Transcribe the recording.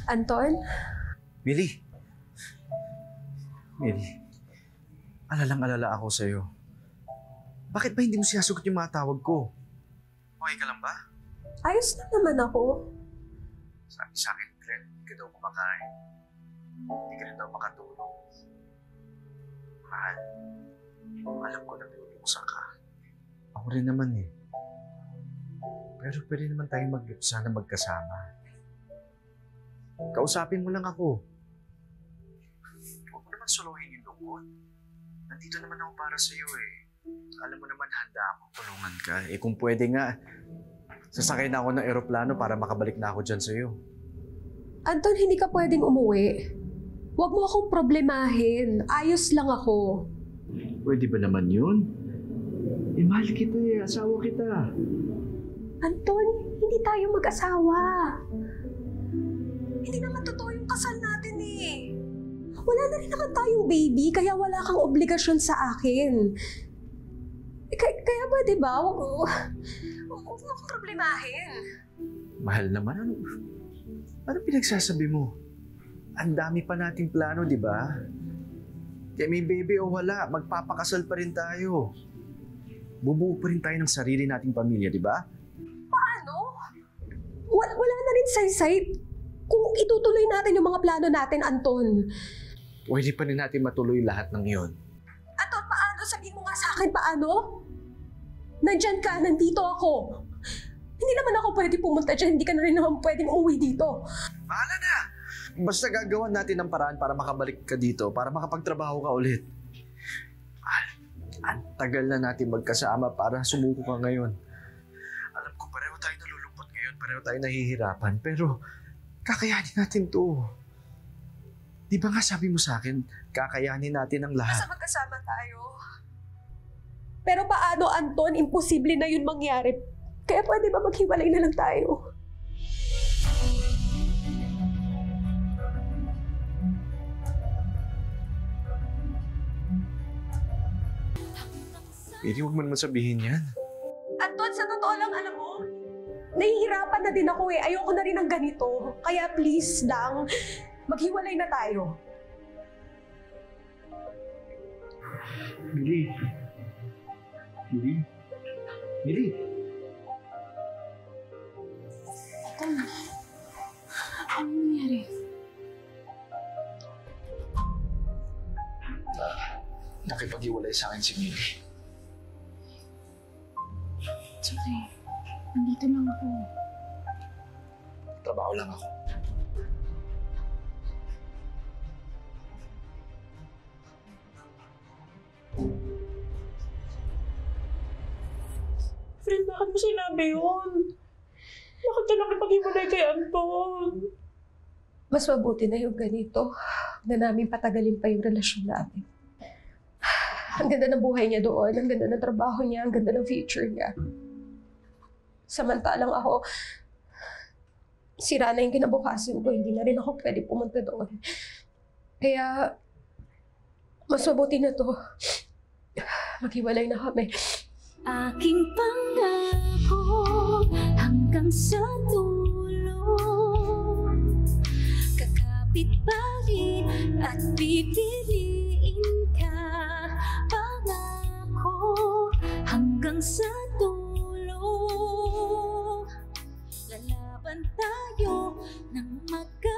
Anton? Millie! Millie, alalang-alala ako sa'yo. Bakit ba hindi mo sinasagot yung mga tawag ko? Okay ka lang ba? Ayos na naman ako. Sabi sa akin, Glenn, hindi ka daw kumakain. Hindi ka rin daw makatulog. Mahal, alam ko na naluluksa ka. Ako rin naman eh. Pero pwede naman tayong sana magkasama. Kausapin mo lang ako. Huwag mo naman suluhin yung lungkot. Nandito naman ako para sa'yo eh. Alam mo naman, handa ako tulungan ka. Eh kung pwede nga, sasakay na ako ng eroplano para makabalik na ako dyan sa'yo. Anton, hindi ka pwedeng umuwi. Huwag mo akong problemahin. Ayos lang ako. Pwede ba naman yun? Eh, mahal kita eh. Asawa kita. Anton, hindi tayo mag-asawa. Hindi naman totoo yung kasal natin eh. Wala na rin naman tayong baby, kaya wala kang obligasyon sa akin. Kaya ba, di ba? Huwag mo akong problemahin. Mahal naman, ano pinagsasabi mo? Ang dami pa nating plano, di ba? Kaya may baby o wala, magpapakasal pa rin tayo. Bubuo pa rin tayo ng sarili nating pamilya, di ba? Paano? Wala na rin saysay kung itutuloy natin yung mga plano natin, Anton. Pwede pa rin natin matuloy lahat ng iyon. Anton, paano? Sabihin mo nga sa akin, paano? Nandyan ka, nandito ako. Hindi naman ako pwede pumunta dyan, hindi ka na rin naman pwedeng umuwi dito. Bahala na! Basta gagawan natin ng paraan para makabalik ka dito, para makapagtrabaho ka ulit. Ang tagal na natin magkasama para sumuko ka ngayon. Alam ko, pareho tayo nalulungkot ngayon, pareho tayo nahihirapan, pero kakayanin natin to. Di ba nga sabi mo sa akin, kakayanin natin ang lahat? Basta magkasama tayo. Pero paano, Anton? Imposible na yun mangyari. Kaya pwede ba maghiwalay na lang tayo? Pili, huwag mo naman sabihin yan. Anton, sa totoo lang, alam mo, nahihirapan na din ako eh. Ayoko na rin ng ganito. Kaya please lang, maghiwalay na tayo. Mili. Mili. Mili. Ano nangyari? Nakipag-iwalay sa akin si Mili. It's okay. Nandito lang ako. Trabaho lang ako. Friend, bakit mo sinabi yun? Bakit ka nakipag-iwalay kay Anton? Mas mabuti na yung ganito. Huwag na namin patagalin pa yung relasyon natin. Ang ganda ng buhay niya doon, ang ganda ng trabaho niya, ang ganda ng future niya. Samantalang ako, sira na yung kinabukasan ko, hindi na rin ako pwede pumunta doon. Kaya, mas mabuti na to. Maghiwalay na kami. Aking pangako hanggang sa dulo, kakapit pa rin at pipiliin ka. Pangako hanggang sa dulo, lalaban tayo ng magkakaroon.